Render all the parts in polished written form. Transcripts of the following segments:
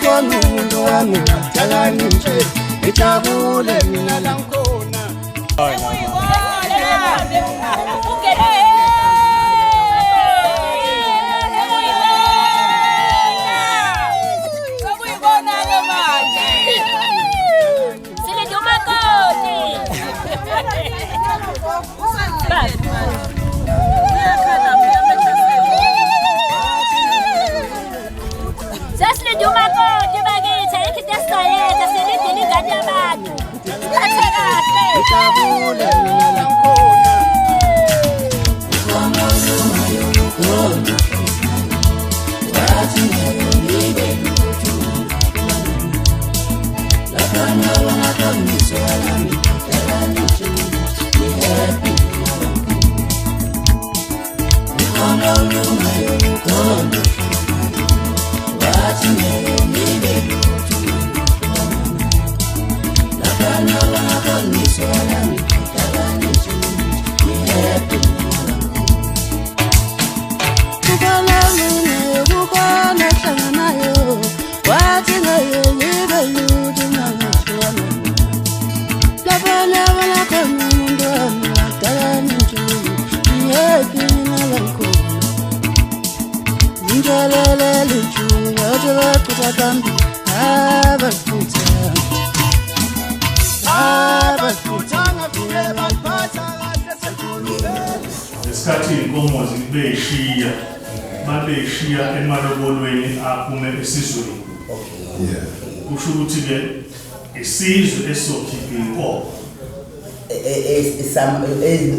bona umuntu wami udala nje ijabule mina la ngikhona Isikhathi inkomo zibeshiya babeshiya emalobolweni aphume esizweni. Kusho ukuthi ke isizwe esokhipha inkomo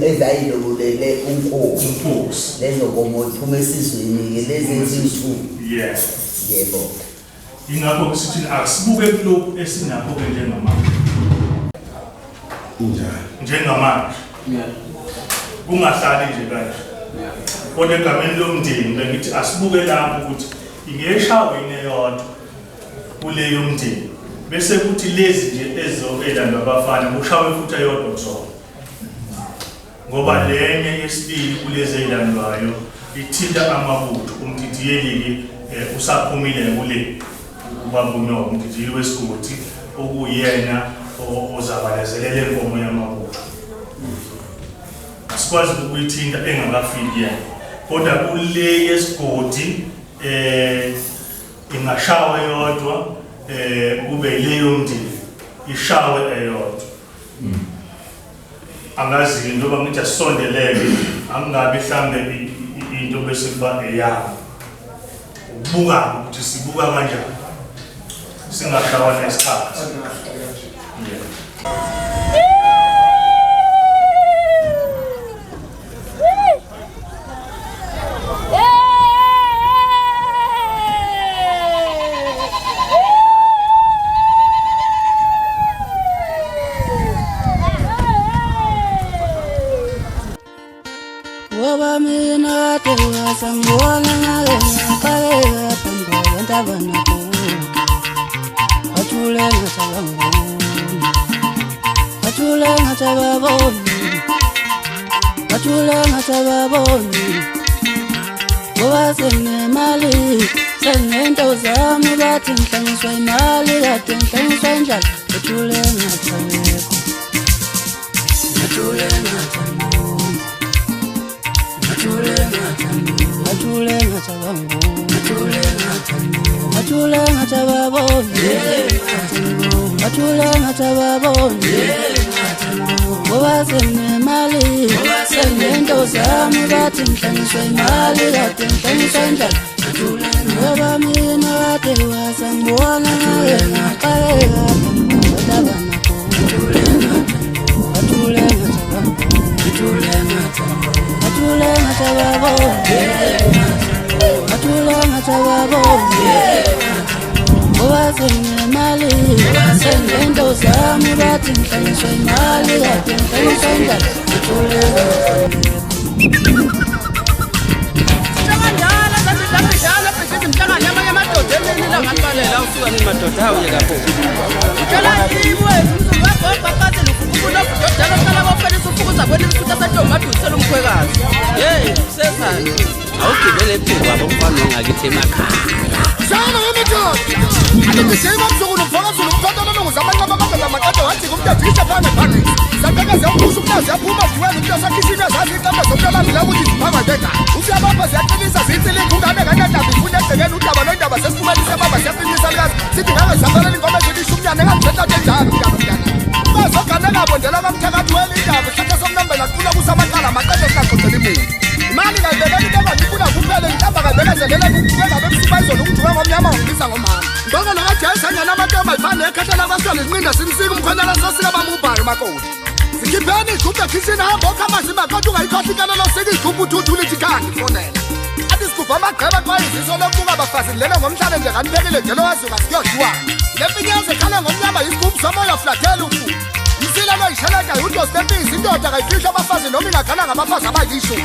ezayilobulele unkosi lezo nkomo iphume esizweni ke lezi ezinsuku. Yebo. Ingakho sithi asibuke kulokhu esinakho ke njengamanje. Njengamanje. Kungahlali nje kanje. Kodwa egameni lomndeni bengithi asibuke lapho ukuthi ingeshawe ineyodwa kuleyo mndeni. Bese kuthi lezi nje ezolandwa abafana kushawe futhi eyodwa kusona. Ngoba lenye yesibili kulezi ezilandwayo ithinta amabutho umdidiyeli usaphumile kule ubabunyo umdidiyeli wesigodi okuyena ozabalezelela inkomo yamabutho. Sikwazi ukuyithinta engakafiki yena. Kodwa kule yesigodi ingashawe yodwa kube leyo mndeni ishawe eyodwa. Angazi njengoba ngithi asondeleke angabe mhlambe into bese kuba eyami. Ubuka ukuthi sibuka kanjani. Singashawa nesikhathi. Awugibele phezulu abafana ngakithi emakhaya. Shana ngamadoda. Alindishima mzukulu mfoka zulu mfana nongoza amanqaba amagama amaqado wathi kumntathisha phanga phangisa. Saqhaqaza ukusho umntazi yaphuma kuwena umntu asakhishini azazi iqamba zomntalami la ukuthi ziphanga beka. Usiyabamba ziyaqinisa zithile ingane kanadaba ifuna egcekeni udaba nodaba sesifumanisa baba siyafinisa likazi. Sithi ngabe zabaleni ngoba ngilisho umnyane ngangithetha kanjani umntana. Bazogana ngabondela kamthakathi welindaba hlatha somnambela kucula kusamaqala amaqado singaqothela imini. Imali ngayibeka into engifuna kuphele ngihamba kabekezelela ukubeka bemsibazolo ukujuka ngomnyama ngibisa ngomama. Ngoba lo kaJesu anyana amantombi ayifane ekhathela abaswele inqinda simsika umkhonyana sosika bamubhayo makoti. Sikhipheni igubhu ekhishini hamba okhamasi makoti ungayikhohla ikana losika igubhu uthuthula ithi khandi fonela. Athi sigubhu amagqeba xa iziso lokubuka abafazi lele ngomhlane nje kaniphelile njalo wazuka siyodliwa. Le finyaze khala ngomnyama isigubhu somoya flathela ufu. Isila lo ishalaka uDos Tempisi indoda kayifihla abafazi noma ingakhala ngabafazi abayisho.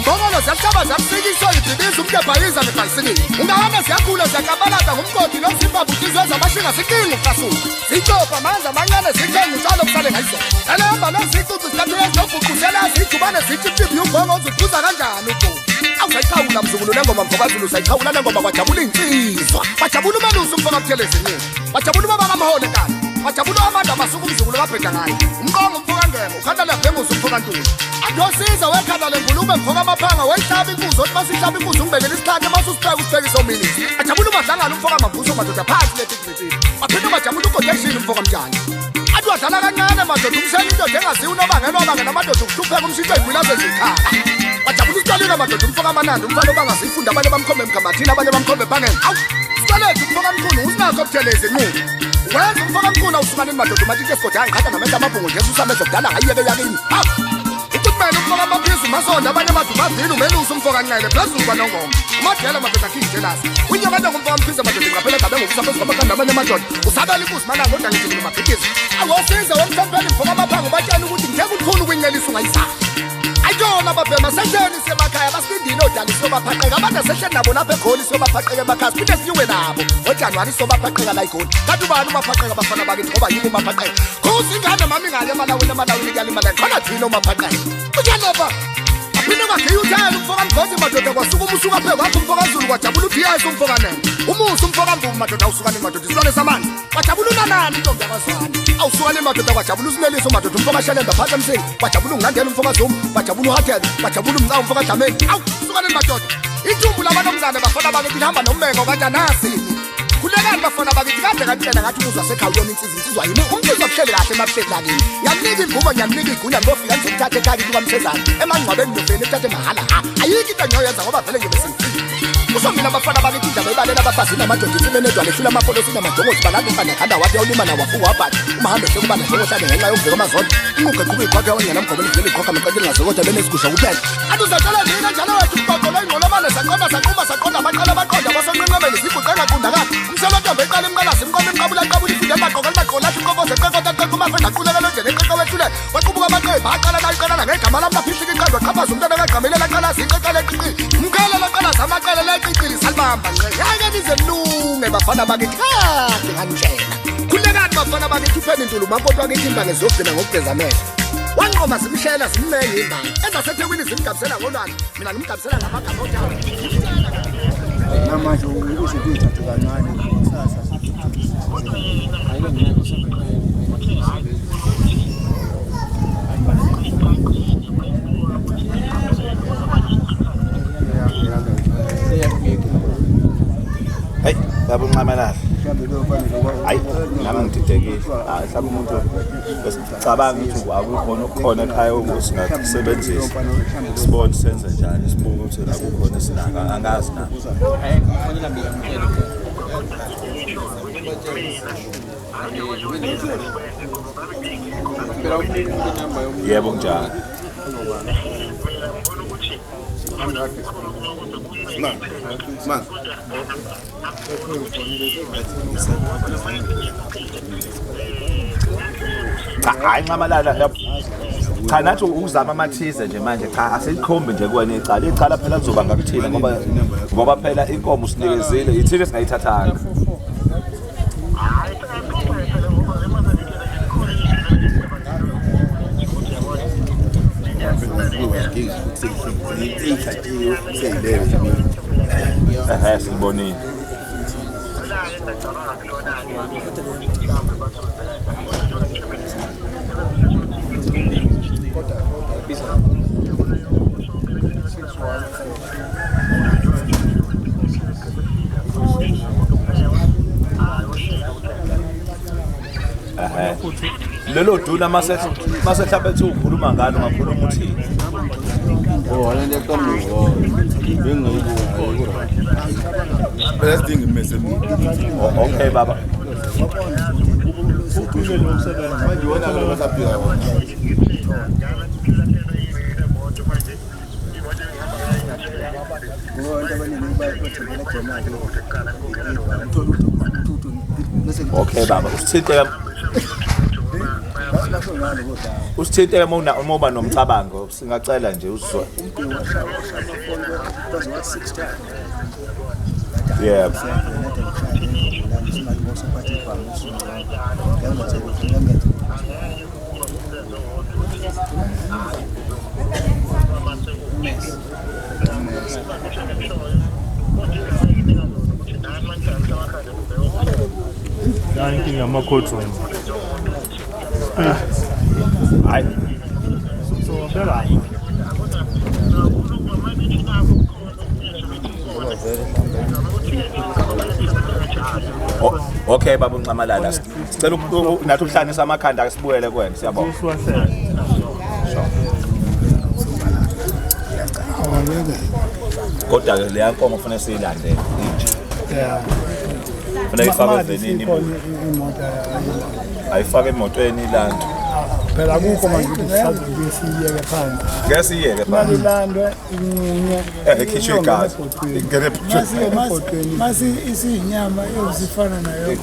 Mbongolo ziyashaba zakusikiso idibisa umkebhayiza nebhayisikile. Ungahamba siyakhula siyakabalada ngumgodi nomzimba butizwe zamashinga sikinga ukasuka. Sicopha manza amancane zithenga utshalo kusale ngayizona. Elehamba nozicucu sihlathule ezinobhuquzela zijubane zithi pipi ubhongo uziphuza kanjani ubhongo. Awusayikhawula mzukulu lengoma mvokazulu usayikhawula lengoma kwajabula insizwa. Bajabula umalusi umfoka buthelezi nini. Bajabula ubaba kamahole kani. Bajabula amanda masuku umzukulu kabheda ngayo. Umqongo umfoka ngemo ukhandala bhenguza umfoka ntuli. Adosiza wekhanda lengulube mfoka amaphanga wayihlaba inkuzo othi masihlaba inkuzo ungibekele isikhathi masusibheka usibhekisa omilisi. Bajabula umadlangana umfoka mabuso madoda phansi letikritik. Baphinde bajabula ugodeshini umfoka mjani. Athi wadlala kancane madoda umshela indoda engaziwa unobangela amadoda ukuhlupheka umshito ey'gwilazo ezikhala. Bajabula usicalile madoda umfoka amanandi umfana obangazifunda abanye bamkhombe emkhambathini abanye bamkhombe ebhangeni. Awu sicalethe umfoka mkhulu usinazo obuthelezi nqubo. Wenza umfoka mkhulu awusukaneni madoda umathi ke sigoda ngikhatha ngamehlo amabhungu nje usamehlo kudala ngayiyeke yakini. Ukumele umfoka amaphizi umasonda abanye madoda bavile umelusa umfoka ncele phezulu kwanongoma. Umadela madoda akhe ijelasi. Unyokanda ngumfoka mkhize madoda ngaphela ngabe ngokusa phezu kwamakanda abanye madoda. Usabela inkuzi malanga kodwa ngithi mina mabhikisi. Awosiza wemhlonipheleni mfoka amaphanga batshela ukuthi ngitheka ukhulu kwincelisa ungayisaphi. Ayona babhema sesheni semakhaya basindile odala isobaphaxeka abantu sesheni nabo lapha eGoli isobaphaxeka emakhaya siphinde sinyuwe nabo ngoJanuwari isobaphaxeka la eGoli kanti ubani umaphaxeka abafana bakithi ngoba yini umaphaxeka khusi ingane mami ngale emalawini kuyalimala khona thina umaphaxeka uyanopha aphinde kwageyuthela umfoka mgozi madoda kwasuka umusuka phe kwakho umfoka Zulu kwajabula uPS umfoka nene umusa umfoka Mbubu madoda awusukani madoda isilwane samanje kwajabula unanani intombi yakwaZwane awusukani madoda kwajabula uSineliso madoda umfoka Shelembe phansi emsini kwajabula ungandela umfoka Zuma kwajabula uHathela kwajabula umcawu umfoka Dlamini awu sukani madoda ithumbu lamantombazane bafana bakithi hamba nommengo kanjanasi khulekani bafana bakithi kade kantshela ngathi umuzwa sekhaya uyona insizwa yini umsizwa kuhleli kahle emabuhleli lakini ngiyakunika imvumo ngiyakunika igunya ngofika ngizomthatha ekhaya kuka Mthezane emangcwabeni nofeni ethathe mahala ayikho into engiyoyenza ngoba vele ngibe sengifile usomina abafana bakithi indaba ibalela abafazi namadoda insimenedwa lehlula amapolosi namajongozi balanda umfana ekhanda wathi yawulima nawo wafuka wabhathi umahambe ehloko ubana njengohlale ngenxa yomviko amazonto inquqe qhuba iqhokha yonyana mgobeni vele iqhokha maqedini ngazokodwa benesigusha kuphela athi uzatshela nini kanjalo wethu uqoqolo ingqolomane saqonda amaqala abaqonda basonqenqemeni ziguqe engaqundakala umselotombe eqala imqalasi imqomo imqabula iqabula ifide emaqoqo limaqola athi iqokoze eqekota eqeka umafenda aquleke lojene eqeka wethule waqubuka amaqeba aqala nayiqala ngegama lam laphihla iqando qhabaza umntwana kaqamelela qalazi iqeqele qiqi umqala laqalazi amaqala leqiqili salibamba nje yake nize lunge bafana bakithi kahle kanjena khulekani bafana bakithi upheni intulu mampoti wakithi imbange ziyogcina ngokugeza amehlo wanqoma zimshela zimmenge imbange ezasethekwini zimgabisela ngolwandle mina ngimgabisela ngamagama othawu namanje izinto ezithathu kancane kusasa hey yabo nqamalala hayi nami ngididekile mhlawumbe umuntu besicabanga ukuthi akukhona okukhona ekhaya osingakusebenzisa sibone senze njani sibuke ukuthi akukhona sinaka angazi na yebo njani man hayi nqamalala cha nathi ukuzama amathize nje manje cha asilikhombe nje kuwena icala phela lizoba ngakuthina ngoba phela inkomo usinikezile ithile singayithathanga sibonile Lelo duna mase hlapha ethi ukhuluma ngalo ngakhuluma uthi wona le kamuva bengiyibuka besidinga imese okay baba manje wona lo basaphika wona okay baba usithinte uma uba nomcabango singacela nje uzwe yeah Thank you, Ay. Okay baba Ncamalala sicela nathi uhlanisa amakhanda asibuyele kwena siyabonga kodwa le yankomo kufanele siyilandele Yeah. kufanele ifakwe venini ayifake emotweni ilando Phela akukho manje ukuthi siyeke phansi. ngeke siyeke phansi Ilandwe inqunywe. ekhishwe igazi ingene Masi isinyama ezifana nayo.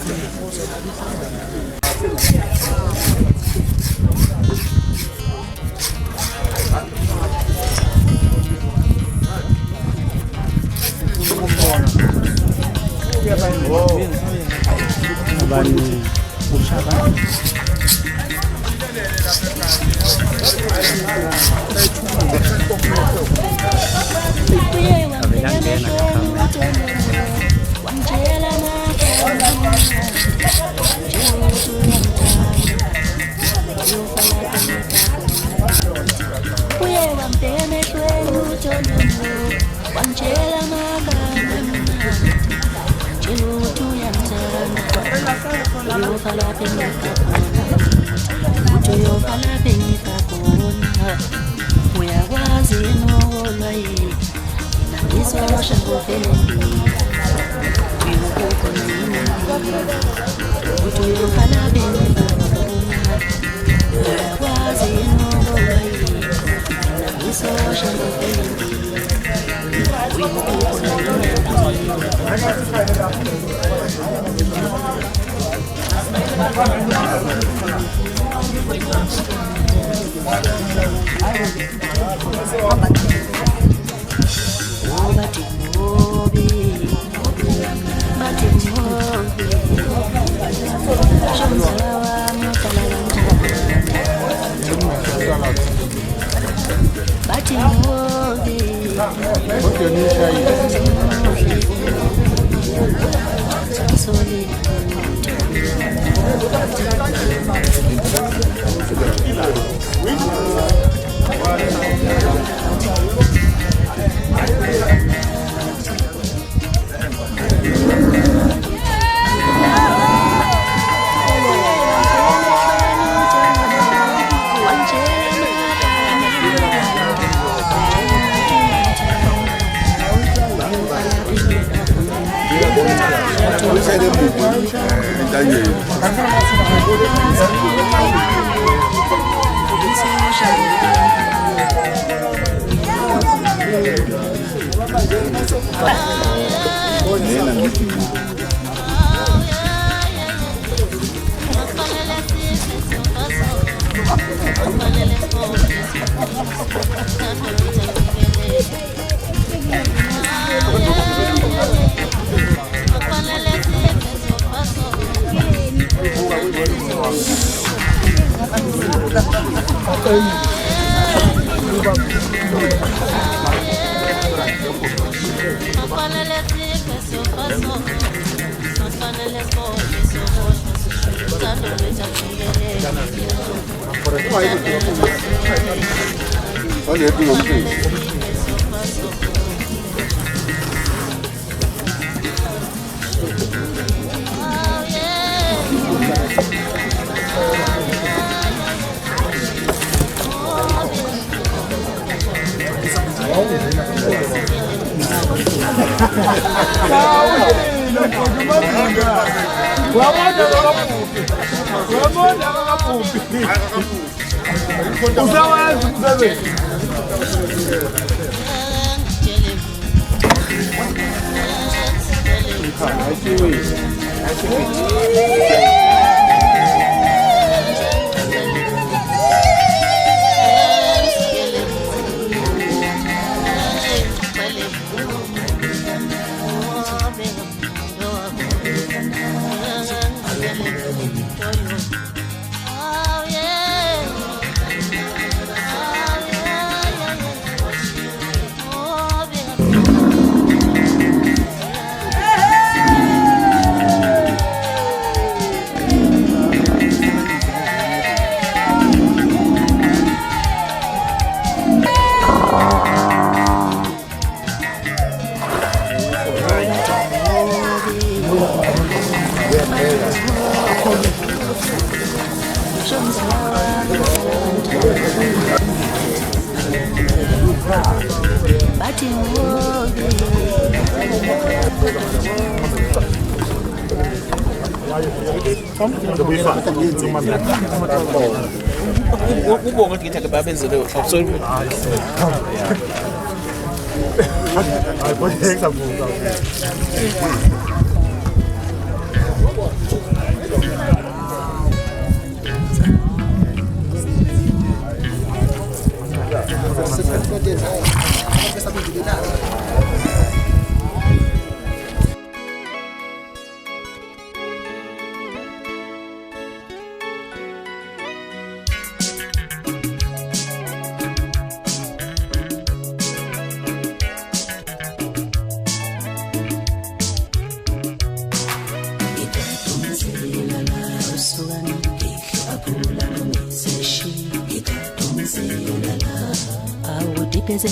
Ubonga ukuthi ngithathe babenzele absolute.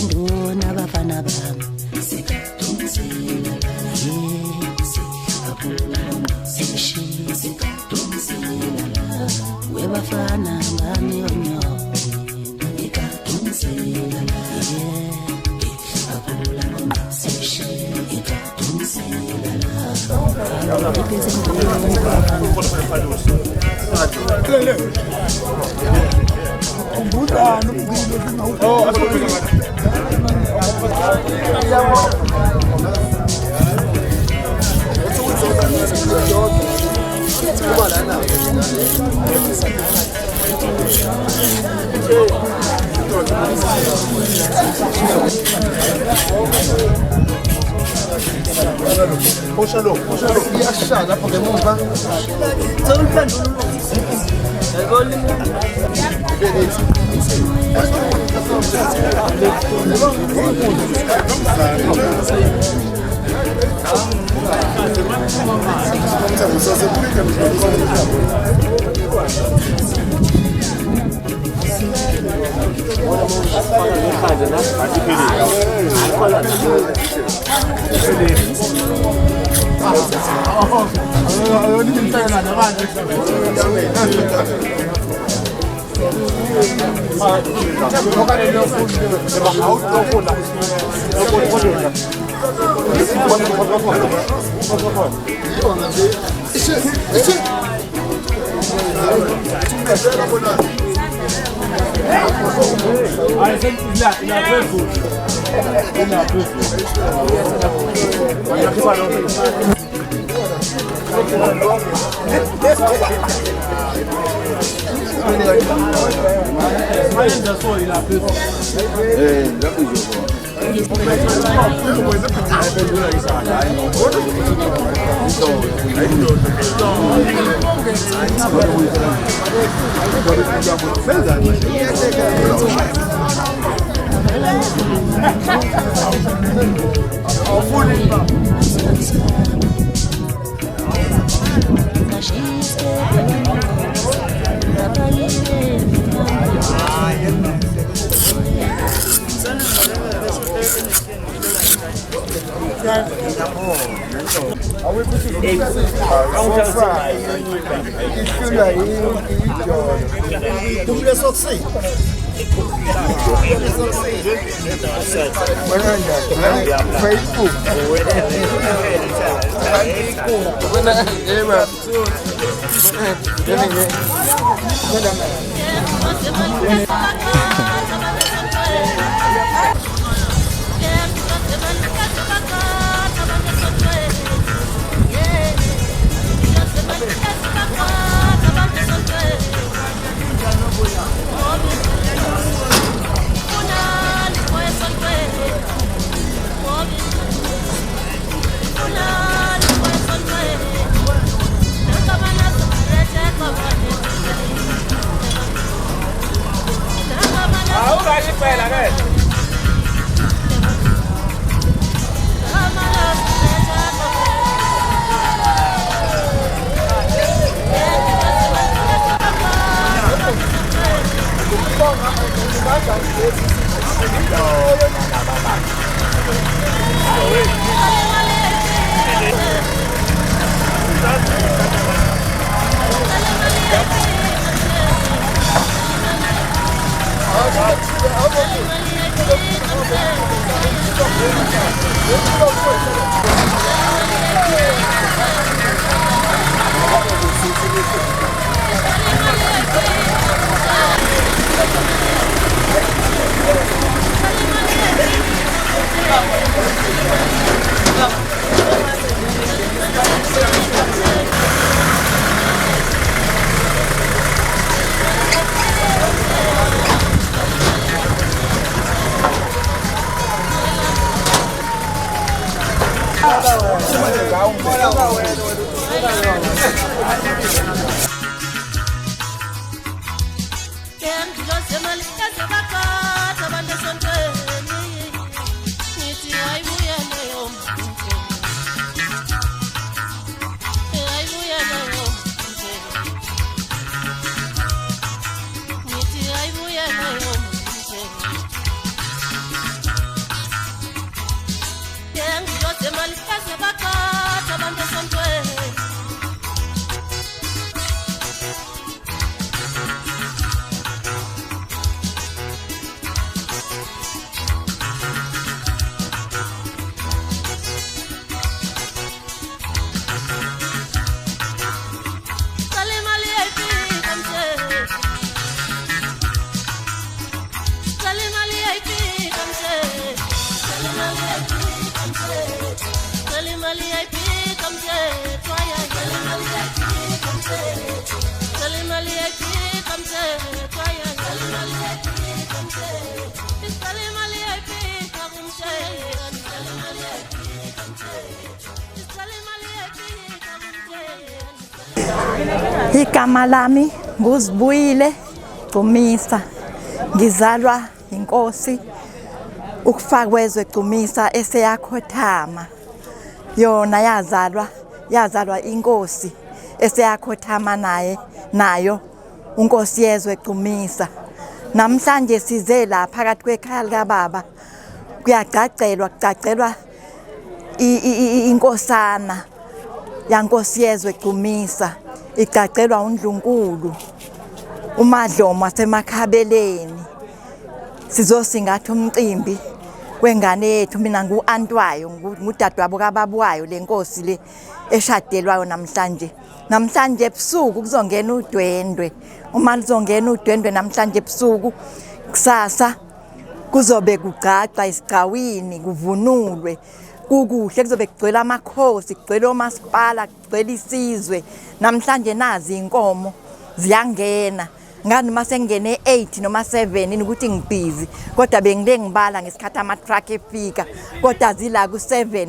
Ndona abafana bami webafana ngami onyo Iyashada lapho ngemuva. Igama lami nguZibuyile Gcumisa, ngizalwa inkosi ukufakwezwe Gcumisa eseyakhothama. Yona yazalwa inkosi eseyakhothama nayo unkosi yezwe Gcumisa. Namhlanje size la phakathi kwekhaya likaBaba kucacelwa inkosana yankosi yezwe Gcumisa, icacelwa uNdlunkulu uMadlomo waseMakhabeleni. Sizosingatha umcimbi wengane yethu, mina ngu-Antwayo, ngudadewabo kaBabuwayo lenkosi le eshadelwayo namhlanje. Namhlanje ebusuku kuzongena udwendwe. Uma lizongena udwendwe namhlanje ebusuku, kusasa kuzobe kugcagca isigcawini, kuvunulwe, kukuhle, kuzobe kugcwele amakhosi, kugcwele omasipala, kugcwele isizwe. Namhlanje nazi inkomo ziyangena. Ngani masengene 8 noma 7 ukuthi ngibhizi, kodwa bengile ngibala ngesikhathi ama-truck efika, kodwa zila ku-7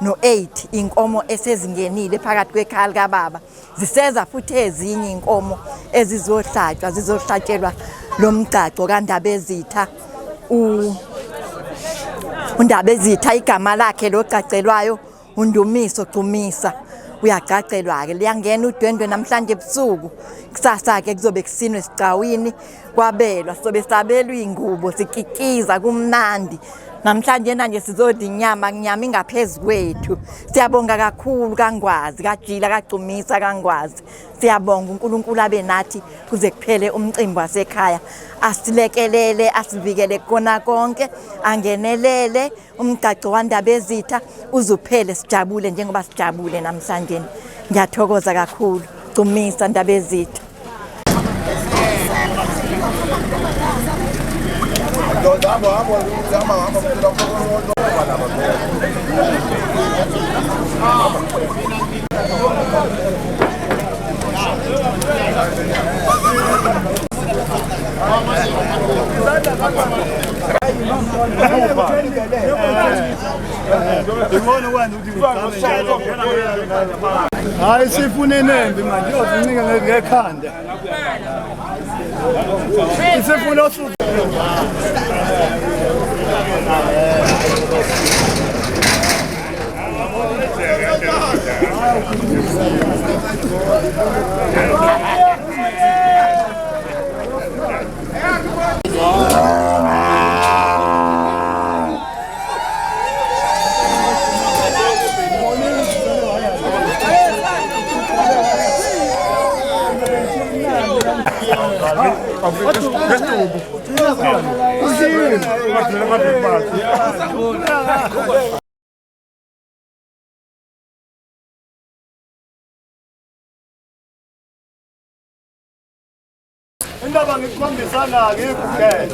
no-8 inkomo esezingenile phakathi kwekhaya likaBaba. Ziseza futhi ezinye inkomo ezizohlatshwa, zizohlatshelwa lo mgcaco kaNdabezitha. uNdabezitha igama lakhe locacelwayo uNdumiso Gcumisa. Uyacacelwa-ke, liyangena udwendwe namhlanje ebusuku. Kusasa-ke kuzobe kusinwe esigcawini kwabelwa, sizobe sabelwa iy'ngubo, sikikiza, kumnandi. namhlanje nanje sizodla inyama ingaphezu kwethu. Siyabonga kakhulu kaNgwazi, kaJila, kaGcumisa, kaNgwazi. Siyabonga uNkulunkulu abe nathi kuze kuphele umcimbi wasekhaya. Asilekelele, asivikele kona konke, angenelele umgcaco waNdabezitha uzuphele sijabule njengoba sijabule namhlanje. Ngiyathokoza kakhulu. Gcumisa, Ndabezitha. Hayi sifune nembi manje uyozincika ngekhanda. Isifuna osuku. Indaba ngikukhombisana ngikugele.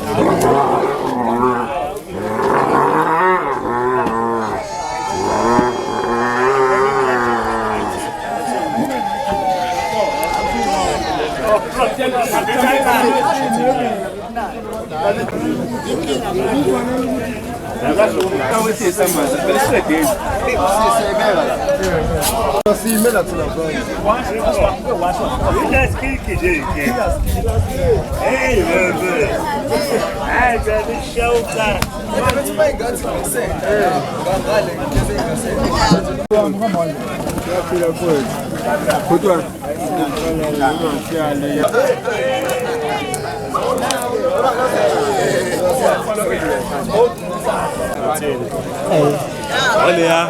Olha ya,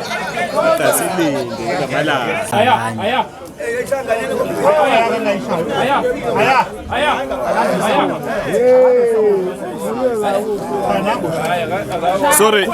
tá se lindo, vai lá. Sorry.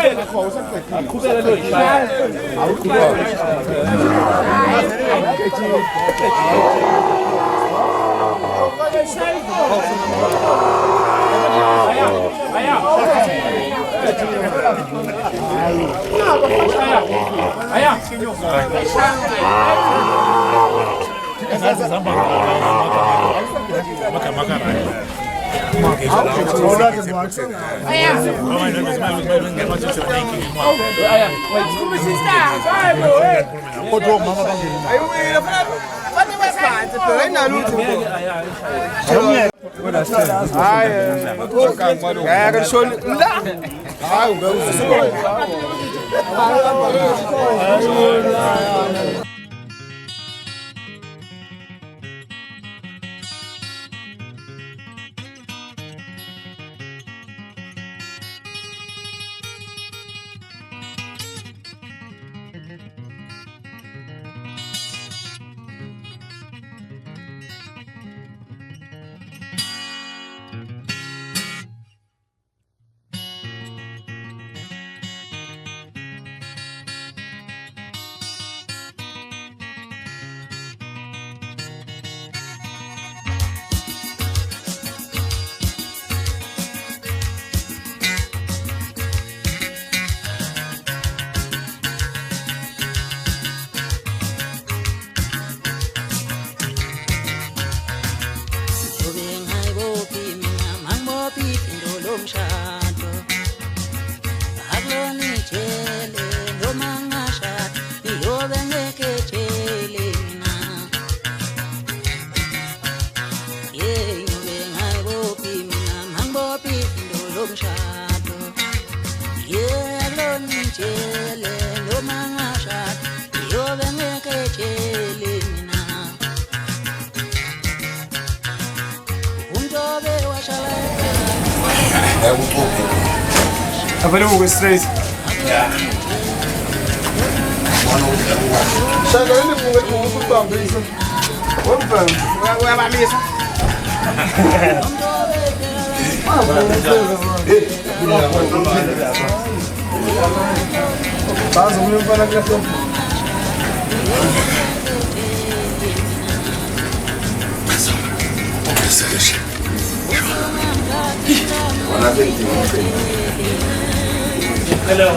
Avalibuke straight. Shaka yini bunge ukubambisa. Wabamba. Uyabamisa. Bazo umfana kahle. Hello.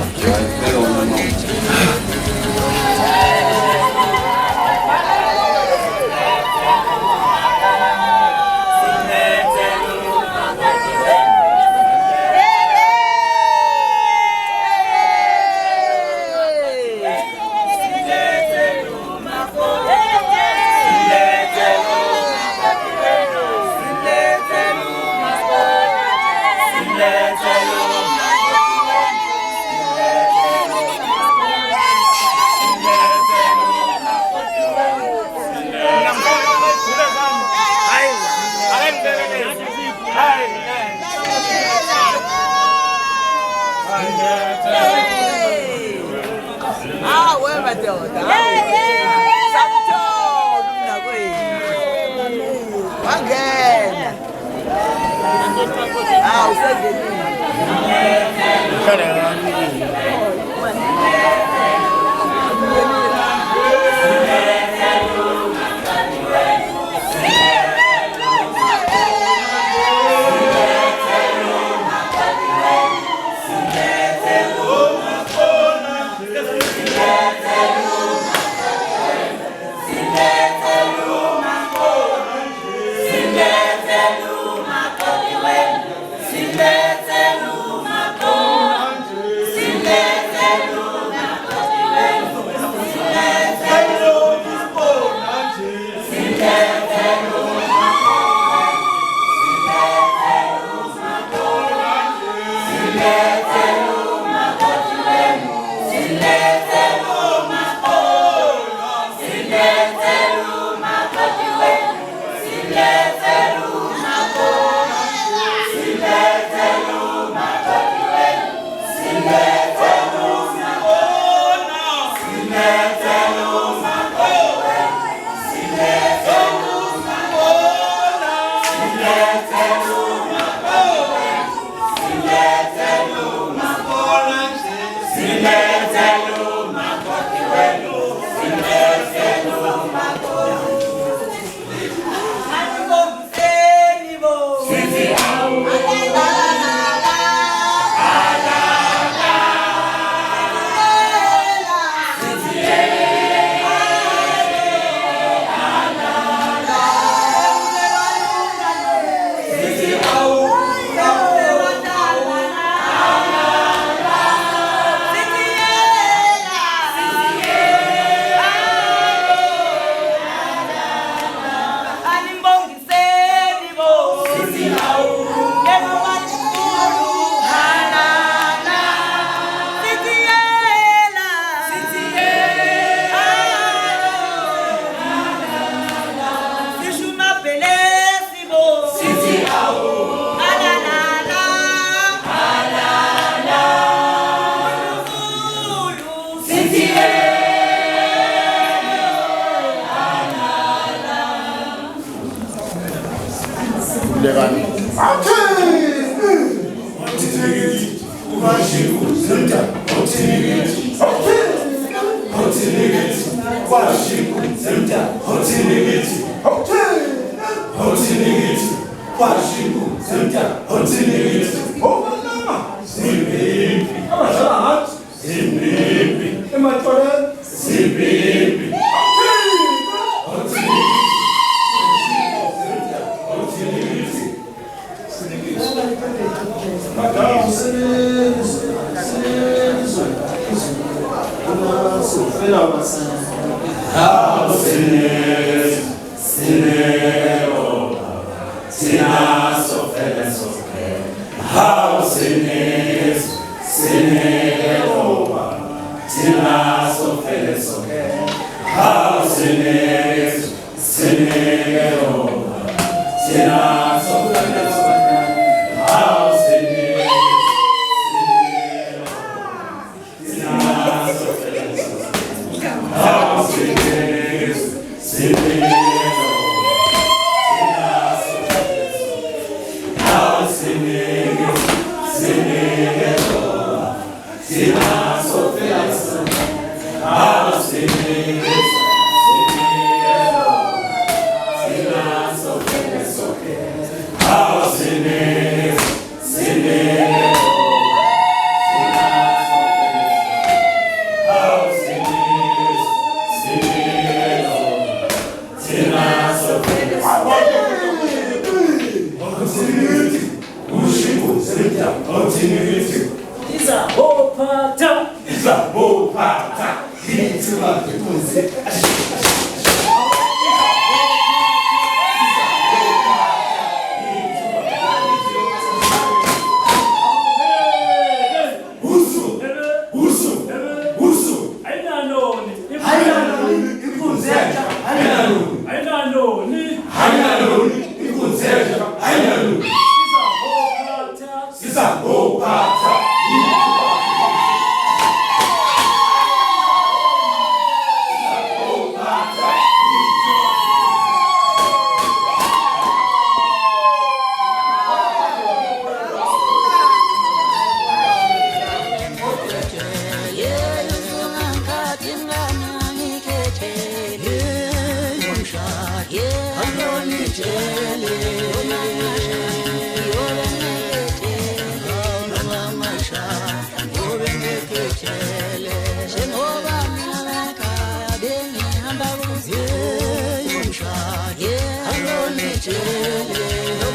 Yeah,